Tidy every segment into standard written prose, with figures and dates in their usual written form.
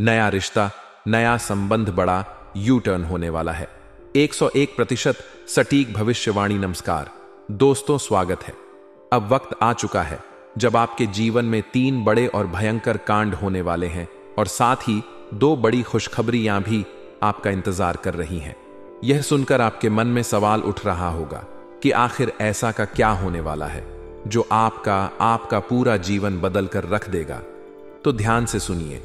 नया रिश्ता, नया संबंध, बड़ा यू टर्न होने वाला है। 101% सटीक भविष्यवाणी। नमस्कार दोस्तों, स्वागत है। अब वक्त आ चुका है जब आपके जीवन में 3 बड़े और भयंकर कांड होने वाले हैं और साथ ही 2 बड़ी खुशखबरियां भी आपका इंतजार कर रही हैं। यह सुनकर आपके मन में सवाल उठ रहा होगा कि आखिर ऐसा का क्या होने वाला है जो आपका पूरा जीवन बदल कर रख देगा। तो ध्यान से सुनिए,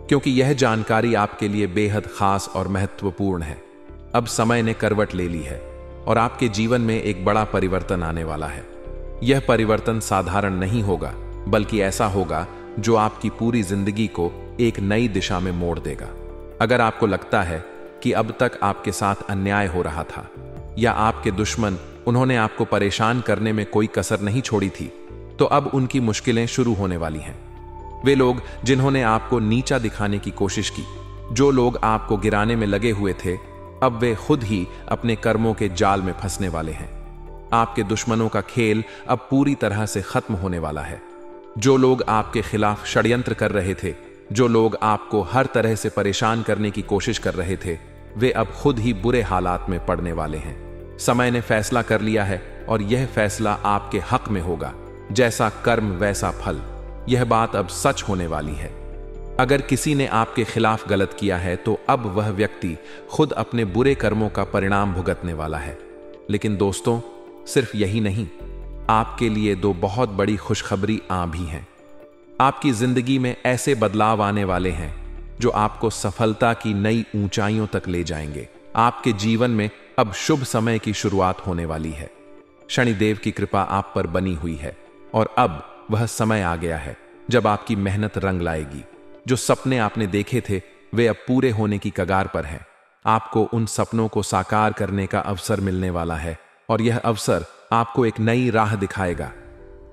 क्योंकि यह जानकारी आपके लिए बेहद खास और महत्वपूर्ण है। अब समय ने करवट ले ली है और आपके जीवन में एक बड़ा परिवर्तन आने वाला है। यह परिवर्तन साधारण नहीं होगा, बल्कि ऐसा होगा जो आपकी पूरी जिंदगी को एक नई दिशा में मोड़ देगा। अगर आपको लगता है कि अब तक आपके साथ अन्याय हो रहा था या आपके दुश्मन उन्होंने आपको परेशान करने में कोई कसर नहीं छोड़ी थी, तो अब उनकी मुश्किलें शुरू होने वाली हैं। वे लोग जिन्होंने आपको नीचा दिखाने की कोशिश की, जो लोग आपको गिराने में लगे हुए थे, अब वे खुद ही अपने कर्मों के जाल में फंसने वाले हैं। आपके दुश्मनों का खेल अब पूरी तरह से खत्म होने वाला है। जो लोग आपके खिलाफ षड्यंत्र कर रहे थे, जो लोग आपको हर तरह से परेशान करने की कोशिश कर रहे थे, वे अब खुद ही बुरे हालात में पड़ने वाले हैं। समय ने फैसला कर लिया है और यह फैसला आपके हक में होगा। जैसा कर्म वैसा फल, यह बात अब सच होने वाली है। अगर किसी ने आपके खिलाफ गलत किया है तो अब वह व्यक्ति खुद अपने बुरे कर्मों का परिणाम भुगतने वाला है। लेकिन दोस्तों, सिर्फ यही नहीं, आपके लिए 2 बहुत बड़ी खुशखबरी भी हैं। आपकी जिंदगी में ऐसे बदलाव आने वाले हैं जो आपको सफलता की नई ऊंचाइयों तक ले जाएंगे। आपके जीवन में अब शुभ समय की शुरुआत होने वाली है। शनिदेव की कृपा आप पर बनी हुई है और अब वह समय आ गया है जब आपकी मेहनत रंग लाएगी। जो सपने आपने देखे थे वे अब पूरे होने की कगार पर हैं। आपको उन सपनों को साकार करने का अवसर मिलने वाला है और यह अवसर आपको एक नई राह दिखाएगा।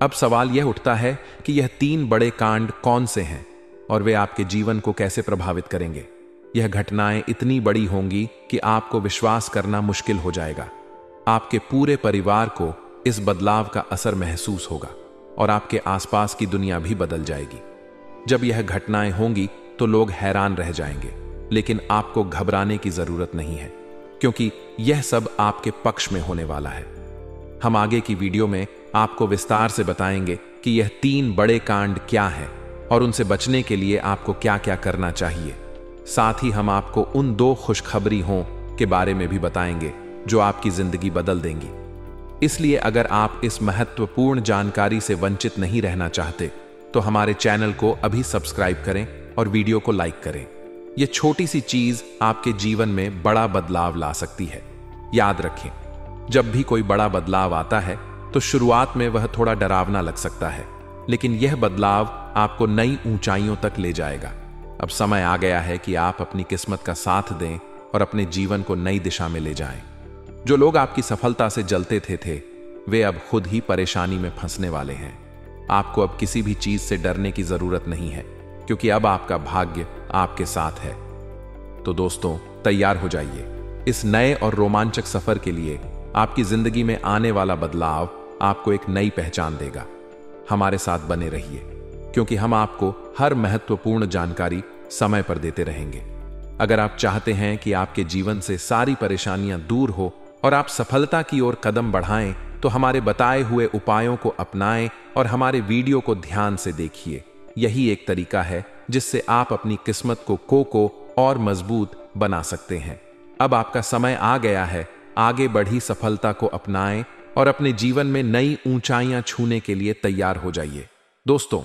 अब सवाल यह उठता है कि यह 3 बड़े कांड कौन से हैं और वे आपके जीवन को कैसे प्रभावित करेंगे। यह घटनाएं इतनी बड़ी होंगी कि आपको विश्वास करना मुश्किल हो जाएगा। आपके पूरे परिवार को इस बदलाव का असर महसूस होगा और आपके आसपास की दुनिया भी बदल जाएगी। जब यह घटनाएं होंगी तो लोग हैरान रह जाएंगे, लेकिन आपको घबराने की जरूरत नहीं है, क्योंकि यह सब आपके पक्ष में होने वाला है। हम आगे की वीडियो में आपको विस्तार से बताएंगे कि यह 3 बड़े कांड क्या हैं और उनसे बचने के लिए आपको क्या क्या करना चाहिए। साथ ही हम आपको उन 2 खुशखबरी के बारे में भी बताएंगे जो आपकी जिंदगी बदल देंगी। इसलिए अगर आप इस महत्वपूर्ण जानकारी से वंचित नहीं रहना चाहते तो हमारे चैनल को अभी सब्सक्राइब करें और वीडियो को लाइक करें। यह छोटी सी चीज आपके जीवन में बड़ा बदलाव ला सकती है। याद रखें, जब भी कोई बड़ा बदलाव आता है तो शुरुआत में वह थोड़ा डरावना लग सकता है, लेकिन यह बदलाव आपको नई ऊंचाइयों तक ले जाएगा। अब समय आ गया है कि आप अपनी किस्मत का साथ दें और अपने जीवन को नई दिशा में ले जाएं। जो लोग आपकी सफलता से जलते थे वे अब खुद ही परेशानी में फंसने वाले हैं। आपको अब किसी भी चीज से डरने की जरूरत नहीं है, क्योंकि अब आपका भाग्य आपके साथ है। तो दोस्तों, तैयार हो जाइए इस नए और रोमांचक सफर के लिए। आपकी जिंदगी में आने वाला बदलाव आपको एक नई पहचान देगा। हमारे साथ बने रहिए, क्योंकि हम आपको हर महत्वपूर्ण जानकारी समय पर देते रहेंगे। अगर आप चाहते हैं कि आपके जीवन से सारी परेशानियां दूर हो और आप सफलता की ओर कदम बढ़ाएं, तो हमारे बताए हुए उपायों को अपनाएं और हमारे वीडियो को ध्यान से देखिए। यही एक तरीका है जिससे आप अपनी किस्मत को और मजबूत बना सकते हैं। अब आपका समय आ गया है, आगे बढ़ी सफलता को अपनाएं और अपने जीवन में नई ऊंचाइयां छूने के लिए तैयार हो जाइए। दोस्तों,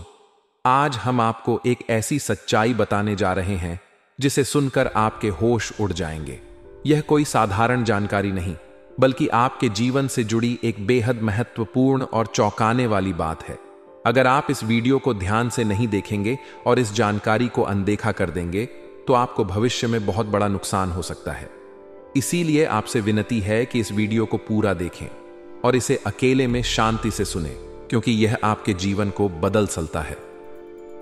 आज हम आपको एक ऐसी सच्चाई बताने जा रहे हैं जिसे सुनकर आपके होश उड़ जाएंगे। यह कोई साधारण जानकारी नहीं, बल्कि आपके जीवन से जुड़ी एक बेहद महत्वपूर्ण और चौंकाने वाली बात है। अगर आप इस वीडियो को ध्यान से नहीं देखेंगे और इस जानकारी को अनदेखा कर देंगे तो आपको भविष्य में बहुत बड़ा नुकसान हो सकता है। इसीलिए आपसे विनती है कि इस वीडियो को पूरा देखें और इसे अकेले में शांति से सुनें, क्योंकि यह आपके जीवन को बदल सकता है।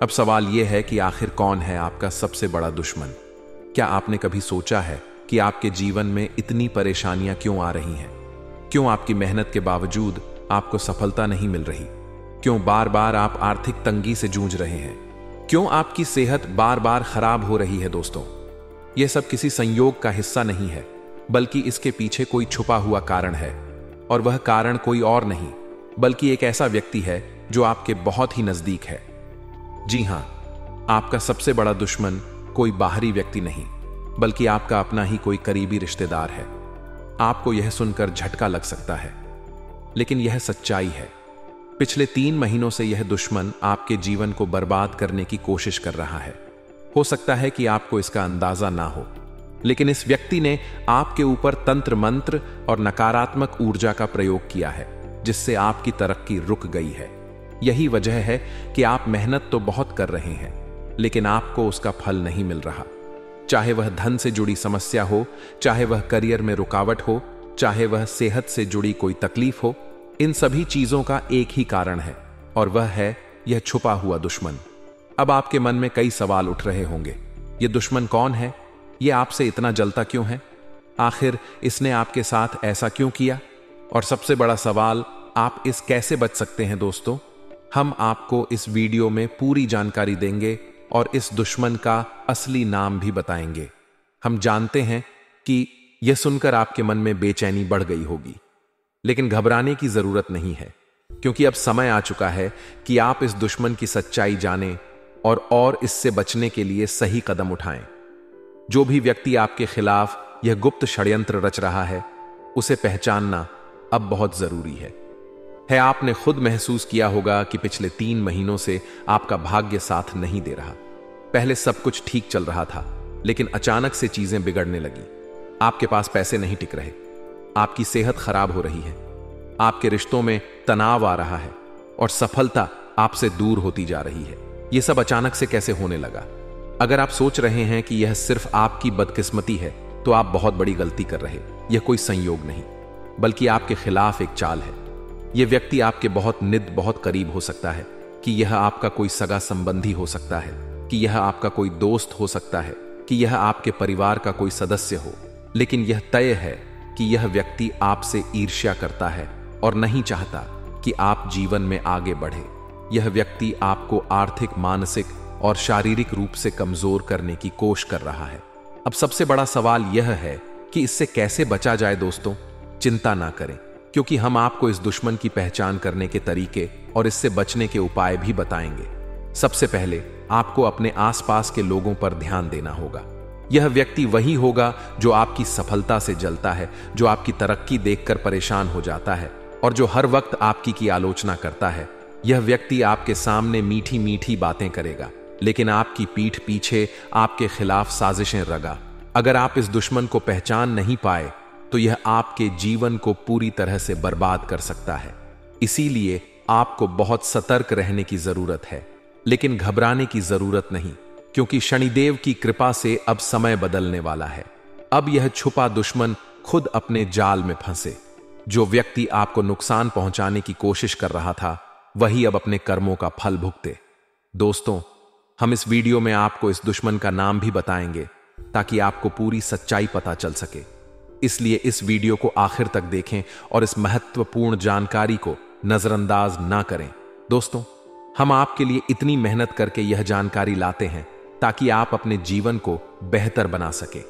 अब सवाल यह है कि आखिर कौन है आपका सबसे बड़ा दुश्मन? क्या आपने कभी सोचा है कि आपके जीवन में इतनी परेशानियां क्यों आ रही हैं? क्यों आपकी मेहनत के बावजूद आपको सफलता नहीं मिल रही? क्यों बार बार आप आर्थिक तंगी से जूझ रहे हैं? क्यों आपकी सेहत बार बार खराब हो रही है दोस्तों? यह सब किसी संयोग का हिस्सा नहीं है, बल्कि इसके पीछे कोई छुपा हुआ कारण है। और वह कारण कोई और नहीं बल्कि एक ऐसा व्यक्ति है जो आपके बहुत ही नजदीक है। जी हां, आपका सबसे बड़ा दुश्मन कोई बाहरी व्यक्ति नहीं, बल्कि आपका अपना ही कोई करीबी रिश्तेदार है। आपको यह सुनकर झटका लग सकता है, लेकिन यह सच्चाई है। पिछले 3 महीनों से यह दुश्मन आपके जीवन को बर्बाद करने की कोशिश कर रहा है। हो सकता है कि आपको इसका अंदाजा ना हो, लेकिन इस व्यक्ति ने आपके ऊपर तंत्र मंत्र और नकारात्मक ऊर्जा का प्रयोग किया है, जिससे आपकी तरक्की रुक गई है। यही वजह है कि आप मेहनत तो बहुत कर रहे हैं, लेकिन आपको उसका फल नहीं मिल रहा। चाहे वह धन से जुड़ी समस्या हो, चाहे वह करियर में रुकावट हो, चाहे वह सेहत से जुड़ी कोई तकलीफ हो, इन सभी चीजों का एक ही कारण है, और वह है यह छुपा हुआ दुश्मन। अब आपके मन में कई सवाल उठ रहे होंगे। यह दुश्मन कौन है? यह आपसे इतना जलता क्यों है? आखिर इसने आपके साथ ऐसा क्यों किया? और सबसे बड़ा सवाल, आप इस कैसे बच सकते हैं दोस्तों? हम आपको इस वीडियो में पूरी जानकारी देंगे और इस दुश्मन का असली नाम भी बताएंगे। हम जानते हैं कि यह सुनकर आपके मन में बेचैनी बढ़ गई होगी, लेकिन घबराने की जरूरत नहीं है, क्योंकि अब समय आ चुका है कि आप इस दुश्मन की सच्चाई जानें और इससे बचने के लिए सही कदम उठाएं। जो भी व्यक्ति आपके खिलाफ यह गुप्त षड्यंत्र रच रहा है, उसे पहचानना अब बहुत जरूरी है। आपने खुद महसूस किया होगा कि पिछले 3 महीनों से आपका भाग्य साथ नहीं दे रहा। पहले सब कुछ ठीक चल रहा था, लेकिन अचानक से चीजें बिगड़ने लगी। आपके पास पैसे नहीं टिक रहे, आपकी सेहत खराब हो रही है, आपके रिश्तों में तनाव आ रहा है और सफलता आपसे दूर होती जा रही है। यह सब अचानक से कैसे होने लगा? अगर आप सोच रहे हैं कि यह सिर्फ आपकी बदकिस्मती है, तो आप बहुत बड़ी गलती कर रहे। यह कोई संयोग नहीं, बल्कि आपके खिलाफ एक चाल है। यह व्यक्ति आपके बहुत करीब हो सकता है, कि यह आपका कोई सगा संबंधी हो सकता है, कि यह आपका कोई दोस्त हो सकता है, कि यह आपके परिवार का कोई सदस्य हो। लेकिन यह तय है कि यह व्यक्ति आपसे ईर्ष्या करता है और नहीं चाहता कि आप जीवन में आगे बढ़े। यह व्यक्ति आपको आर्थिक, मानसिक और शारीरिक रूप से कमजोर करने की कोशिश कर रहा है। अब सबसे बड़ा सवाल यह है कि इससे कैसे बचा जाए दोस्तों? चिंता ना करें, क्योंकि हम आपको इस दुश्मन की पहचान करने के तरीके और इससे बचने के उपाय भी बताएंगे। सबसे पहले आपको अपने आसपास के लोगों पर ध्यान देना होगा। यह व्यक्ति वही होगा जो आपकी सफलता से जलता है, जो आपकी तरक्की देखकर परेशान हो जाता है और जो हर वक्त आपकी की आलोचना करता है। यह व्यक्ति आपके सामने मीठी मीठी बातें करेगा, लेकिन आपकी पीठ पीछे आपके खिलाफ साजिशें रगा। अगर आप इस दुश्मन को पहचान नहीं पाए, तो यह आपके जीवन को पूरी तरह से बर्बाद कर सकता है। इसीलिए आपको बहुत सतर्क रहने की जरूरत है, लेकिन घबराने की जरूरत नहीं, क्योंकि शनिदेव की कृपा से अब समय बदलने वाला है। अब यह छुपा दुश्मन खुद अपने जाल में फंसे। जो व्यक्ति आपको नुकसान पहुंचाने की कोशिश कर रहा था, वही अब अपने कर्मों का फल भुगते। दोस्तों, हम इस वीडियो में आपको इस दुश्मन का नाम भी बताएंगे, ताकि आपको पूरी सच्चाई पता चल सके। इसलिए इस वीडियो को आखिर तक देखें और इस महत्वपूर्ण जानकारी को नजरअंदाज ना करें। दोस्तों, हम आपके लिए इतनी मेहनत करके यह जानकारी लाते हैं ताकि आप अपने जीवन को बेहतर बना सके,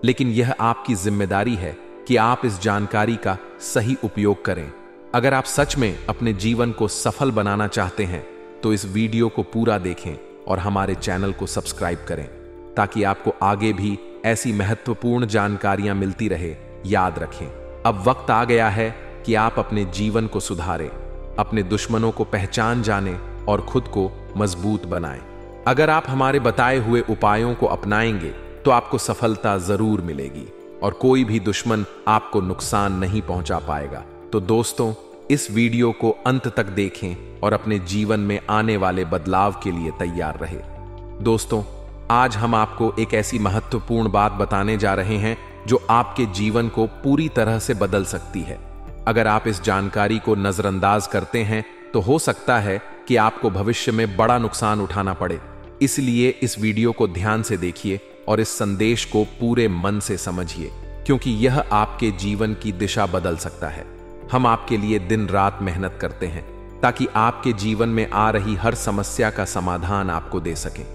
लेकिन यह आपकी जिम्मेदारी है कि आप इस जानकारी का सही उपयोग करें। अगर आप सच में अपने जीवन को सफल बनाना चाहते हैं, तो इस वीडियो को पूरा देखें और हमारे चैनल को सब्सक्राइब करें, ताकि आपको आगे भी ऐसी महत्वपूर्ण जानकारियां मिलती रहे। याद रखें, अब वक्त आ गया है कि आप अपने जीवन को सुधारें, अपने दुश्मनों को पहचान जानें और खुद को मजबूत बनाएं। अगर आप हमारे बताए हुए उपायों को अपनाएंगे, तो आपको सफलता जरूर मिलेगी और कोई भी दुश्मन आपको नुकसान नहीं पहुंचा पाएगा। तो दोस्तों, इस वीडियो को अंत तक देखें और अपने जीवन में आने वाले बदलाव के लिए तैयार रहे। दोस्तों, आज हम आपको एक ऐसी महत्वपूर्ण बात बताने जा रहे हैं जो आपके जीवन को पूरी तरह से बदल सकती है। अगर आप इस जानकारी को नजरअंदाज करते हैं, तो हो सकता है कि आपको भविष्य में बड़ा नुकसान उठाना पड़े। इसलिए इस वीडियो को ध्यान से देखिए और इस संदेश को पूरे मन से समझिए, क्योंकि यह आपके जीवन की दिशा बदल सकता है। हम आपके लिए दिन रात मेहनत करते हैं, ताकि आपके जीवन में आ रही हर समस्या का समाधान आपको दे सकें।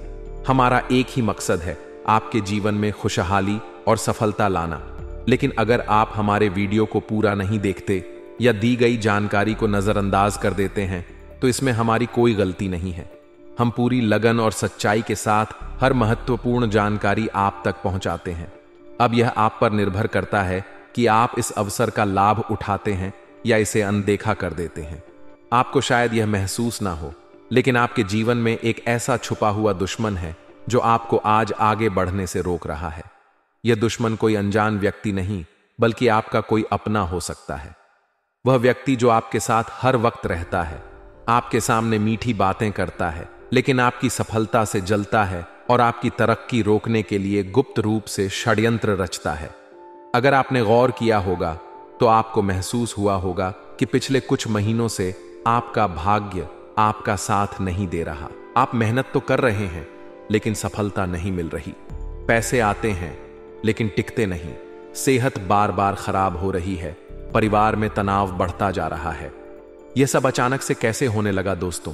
हमारा एक ही मकसद है, आपके जीवन में खुशहाली और सफलता लाना। लेकिन अगर आप हमारे वीडियो को पूरा नहीं देखते या दी गई जानकारी को नजरअंदाज कर देते हैं तो इसमें हमारी कोई गलती नहीं है। हम पूरी लगन और सच्चाई के साथ हर महत्वपूर्ण जानकारी आप तक पहुंचाते हैं। अब यह आप पर निर्भर करता है कि आप इस अवसर का लाभ उठाते हैं या इसे अनदेखा कर देते हैं। आपको शायद यह महसूस ना हो, लेकिन आपके जीवन में एक ऐसा छुपा हुआ दुश्मन है जो आपको आज आगे बढ़ने से रोक रहा है। यह दुश्मन कोई अनजान व्यक्ति नहीं, बल्कि आपका कोई अपना हो सकता है। वह व्यक्ति जो आपके साथ हर वक्त रहता है, आपके सामने मीठी बातें करता है, लेकिन आपकी सफलता से जलता है और आपकी तरक्की रोकने के लिए गुप्त रूप से षड्यंत्र रचता है। अगर आपने गौर किया होगा तो आपको महसूस हुआ होगा कि पिछले कुछ महीनों से आपका भाग्य आपका साथ नहीं दे रहा। आप मेहनत तो कर रहे हैं, लेकिन सफलता नहीं मिल रही। पैसे आते हैं, लेकिन टिकते नहीं। सेहत बार बार खराब हो रही है। परिवार में तनाव बढ़ता जा रहा है। यह सब अचानक से कैसे होने लगा दोस्तों?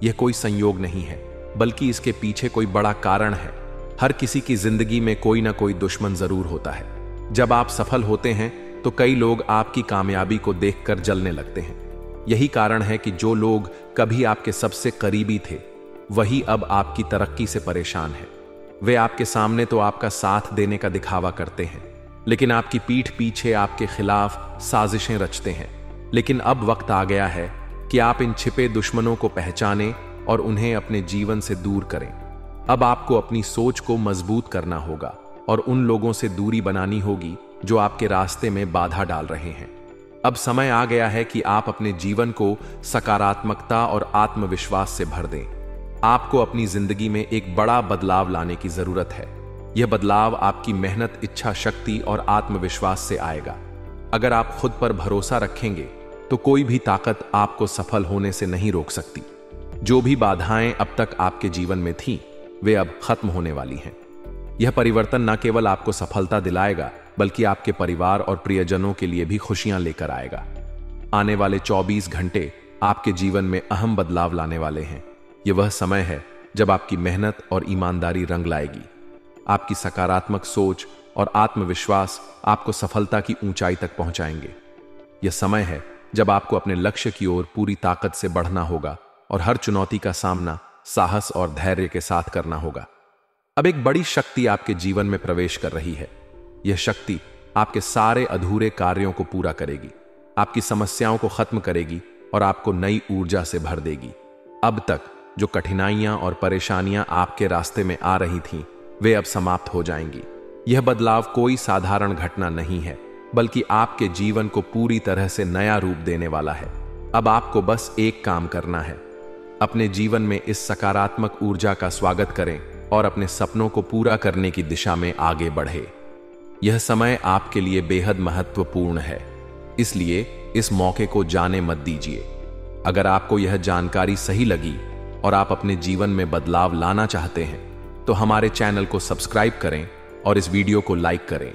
यह कोई संयोग नहीं है, बल्कि इसके पीछे कोई बड़ा कारण है। हर किसी की जिंदगी में कोई ना कोई दुश्मन जरूर होता है। जब आप सफल होते हैं तो कई लोग आपकी कामयाबी को देखकर जलने लगते हैं। यही कारण है कि जो लोग कभी आपके सबसे करीबी थे, वही अब आपकी तरक्की से परेशान है। वे आपके सामने तो आपका साथ देने का दिखावा करते हैं, लेकिन आपकी पीठ पीछे आपके खिलाफ साजिशें रचते हैं। लेकिन अब वक्त आ गया है कि आप इन छिपे दुश्मनों को पहचानें और उन्हें अपने जीवन से दूर करें। अब आपको अपनी सोच को मजबूत करना होगा और उन लोगों से दूरी बनानी होगी जो आपके रास्ते में बाधा डाल रहे हैं। अब समय आ गया है कि आप अपने जीवन को सकारात्मकता और आत्मविश्वास से भर दें। आपको अपनी जिंदगी में एक बड़ा बदलाव लाने की जरूरत है। यह बदलाव आपकी मेहनत, इच्छा शक्ति और आत्मविश्वास से आएगा। अगर आप खुद पर भरोसा रखेंगे तो कोई भी ताकत आपको सफल होने से नहीं रोक सकती। जो भी बाधाएं अब तक आपके जीवन में थीं, वे अब खत्म होने वाली हैं। यह परिवर्तन न केवल आपको सफलता दिलाएगा, बल्कि आपके परिवार और प्रियजनों के लिए भी खुशियां लेकर आएगा। आने वाले 24 घंटे आपके जीवन में अहम बदलाव लाने वाले हैं। यह वह समय है जब आपकी मेहनत और ईमानदारी रंग लाएगी। आपकी सकारात्मक सोच और आत्मविश्वास आपको सफलता की ऊंचाई तक पहुंचाएंगे। यह समय है जब आपको अपने लक्ष्य की ओर पूरी ताकत से बढ़ना होगा और हर चुनौती का सामना साहस और धैर्य के साथ करना होगा। अब एक बड़ी शक्ति आपके जीवन में प्रवेश कर रही है। यह शक्ति आपके सारे अधूरे कार्यों को पूरा करेगी, आपकी समस्याओं को खत्म करेगी और आपको नई ऊर्जा से भर देगी। अब तक जो कठिनाइयां और परेशानियां आपके रास्ते में आ रही थीं, वे अब समाप्त हो जाएंगी। यह बदलाव कोई साधारण घटना नहीं है, बल्कि आपके जीवन को पूरी तरह से नया रूप देने वाला है। अब आपको बस एक काम करना है, अपने जीवन में इस सकारात्मक ऊर्जा का स्वागत करें और अपने सपनों को पूरा करने की दिशा में आगे बढ़े। यह समय आपके लिए बेहद महत्वपूर्ण है, इसलिए इस मौके को जाने मत दीजिए। अगर आपको यह जानकारी सही लगी और आप अपने जीवन में बदलाव लाना चाहते हैं, तो हमारे चैनल को सब्सक्राइब करें और इस वीडियो को लाइक करें।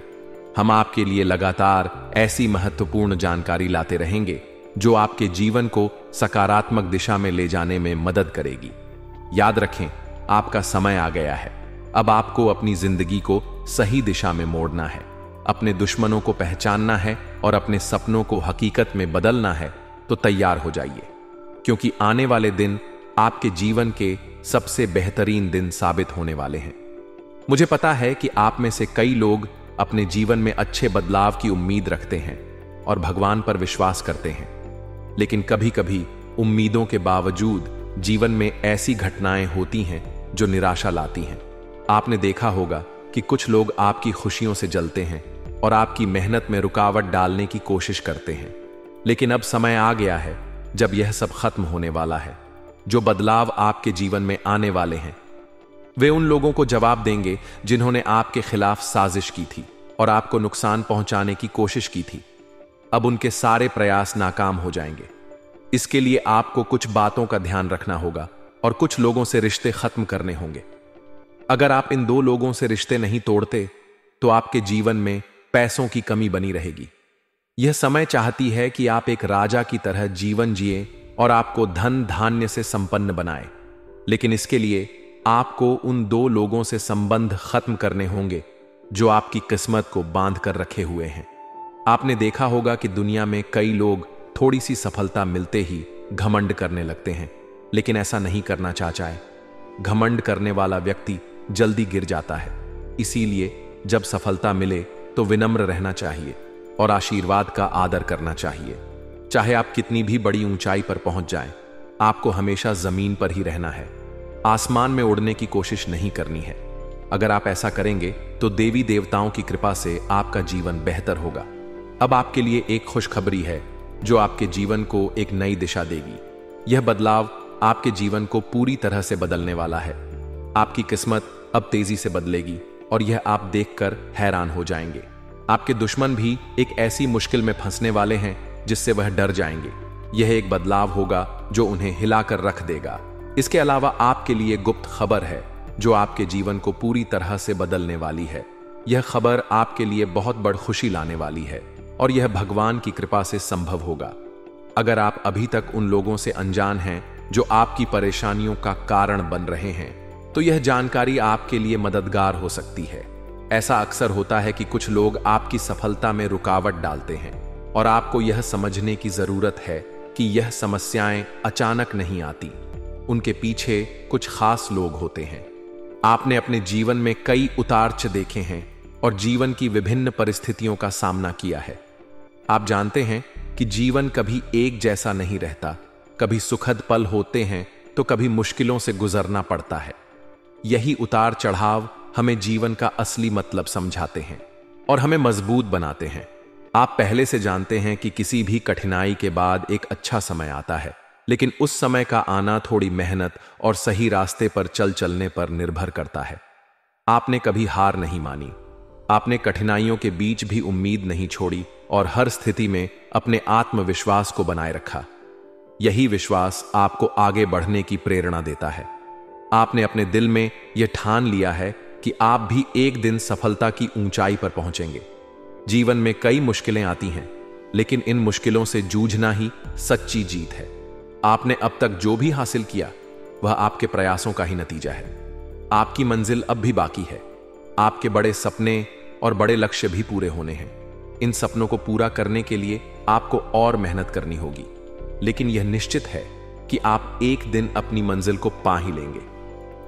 हम आपके लिए लगातार ऐसी महत्वपूर्ण जानकारी लाते रहेंगे जो आपके जीवन को सकारात्मक दिशा में ले जाने में मदद करेगी। याद रखें, आपका समय आ गया है। अब आपको अपनी जिंदगी को सही दिशा में मोड़ना है, अपने दुश्मनों को पहचानना है और अपने सपनों को हकीकत में बदलना है। तो तैयार हो जाइए, क्योंकि आने वाले दिन आपके जीवन के सबसे बेहतरीन दिन साबित होने वाले हैं। मुझे पता है कि आप में से कई लोग अपने जीवन में अच्छे बदलाव की उम्मीद रखते हैं और भगवान पर विश्वास करते हैं, लेकिन कभी कभी उम्मीदों के बावजूद जीवन में ऐसी घटनाएं होती हैं जो निराशा लाती हैं। आपने देखा होगा कि कुछ लोग आपकी खुशियों से जलते हैं और आपकी मेहनत में रुकावट डालने की कोशिश करते हैं, लेकिन अब समय आ गया है जब यह सब खत्म होने वाला है। जो बदलाव आपके जीवन में आने वाले हैं, वे उन लोगों को जवाब देंगे जिन्होंने आपके खिलाफ साजिश की थी और आपको नुकसान पहुंचाने की कोशिश की थी। अब उनके सारे प्रयास नाकाम हो जाएंगे। इसके लिए आपको कुछ बातों का ध्यान रखना होगा और कुछ लोगों से रिश्ते खत्म करने होंगे। अगर आप इन 2 लोगों से रिश्ते नहीं तोड़ते, तो आपके जीवन में पैसों की कमी बनी रहेगी। यह समय चाहती है कि आप एक राजा की तरह जीवन जिए और आपको धन धान्य से संपन्न बनाए। लेकिन इसके लिए आपको उन 2 लोगों से संबंध खत्म करने होंगे जो आपकी किस्मत को बांध कर रखे हुए हैं। आपने देखा होगा कि दुनिया में कई लोग थोड़ी सी सफलता मिलते ही घमंड करने लगते हैं, लेकिन ऐसा नहीं करना चाहे। घमंड करने वाला व्यक्ति जल्दी गिर जाता है। इसीलिए जब सफलता मिले तो विनम्र रहना चाहिए और आशीर्वाद का आदर करना चाहिए। चाहे आप कितनी भी बड़ी ऊंचाई पर पहुंच जाएं, आपको हमेशा जमीन पर ही रहना है। आसमान में उड़ने की कोशिश नहीं करनी है। अगर आप ऐसा करेंगे तो देवी देवताओं की कृपा से आपका जीवन बेहतर होगा। अब आपके लिए एक खुशखबरी है जो आपके जीवन को एक नई दिशा देगी। यह बदलाव आपके जीवन को पूरी तरह से बदलने वाला है। आपकी किस्मत अब तेजी से बदलेगी और यह आप देखकर हैरान हो जाएंगे। आपके दुश्मन भी एक ऐसी मुश्किल में फंसने वाले हैं जिससे वह डर जाएंगे। यह एक बदलाव होगा जो उन्हें हिलाकर रख देगा। इसके अलावा आपके लिए गुप्त खबर है जो आपके जीवन को पूरी तरह से बदलने वाली है। यह खबर आपके लिए बहुत बड़ी खुशी लाने वाली है और यह भगवान की कृपा से संभव होगा। अगर आप अभी तक उन लोगों से अनजान हैं जो आपकी परेशानियों का कारण बन रहे हैं, तो यह जानकारी आपके लिए मददगार हो सकती है। ऐसा अक्सर होता है कि कुछ लोग आपकी सफलता में रुकावट डालते हैं और आपको यह समझने की जरूरत है कि यह समस्याएं अचानक नहीं आती। उनके पीछे कुछ खास लोग होते हैं। आपने अपने जीवन में कई उतार-चढ़ाव देखे हैं और जीवन की विभिन्न परिस्थितियों का सामना किया है। आप जानते हैं कि जीवन कभी एक जैसा नहीं रहता। कभी सुखद पल होते हैं तो कभी मुश्किलों से गुजरना पड़ता है। यही उतार चढ़ाव हमें जीवन का असली मतलब समझाते हैं और हमें मजबूत बनाते हैं। आप पहले से जानते हैं कि किसी भी कठिनाई के बाद एक अच्छा समय आता है, लेकिन उस समय का आना थोड़ी मेहनत और सही रास्ते पर चलने पर निर्भर करता है। आपने कभी हार नहीं मानी। आपने कठिनाइयों के बीच भी उम्मीद नहीं छोड़ी और हर स्थिति में अपने आत्मविश्वास को बनाए रखा। यही विश्वास आपको आगे बढ़ने की प्रेरणा देता है। आपने अपने दिल में यह ठान लिया है कि आप भी एक दिन सफलता की ऊंचाई पर पहुंचेंगे। जीवन में कई मुश्किलें आती हैं, लेकिन इन मुश्किलों से जूझना ही सच्ची जीत है। आपने अब तक जो भी हासिल किया वह आपके प्रयासों का ही नतीजा है। आपकी मंजिल अब भी बाकी है। आपके बड़े सपने और बड़े लक्ष्य भी पूरे होने हैं। इन सपनों को पूरा करने के लिए आपको और मेहनत करनी होगी, लेकिन यह निश्चित है कि आप एक दिन अपनी मंजिल को पा ही लेंगे।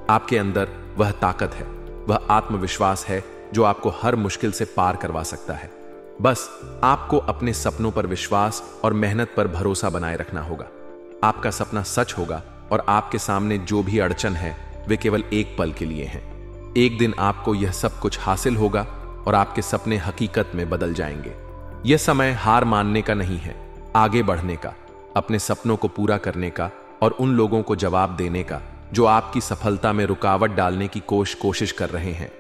आपके अंदर वह ताकत है, वह आत्मविश्वास है जो आपको हर मुश्किल से पार करवा सकता है। बस आपको अपने सपनों पर विश्वास और मेहनत पर भरोसा बनाए रखना होगा। आपका सपना सच होगा और आपके सामने जो भी अड़चन है वे केवल एक पल के लिए हैं। एक दिन आपको यह सब कुछ हासिल होगा और आपके सपने हकीकत में बदल जाएंगे। यह समय हार मानने का नहीं है, आगे बढ़ने का, अपने सपनों को पूरा करने का और उन लोगों को जवाब देने का जो आपकी सफलता में रुकावट डालने की कोशिश कर रहे हैं।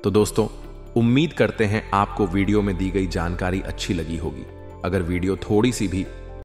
तो दोस्तों, उम्मीद करते हैं आपको वीडियो में दी गई जानकारी अच्छी लगी होगी। अगर वीडियो थोड़ी सी भी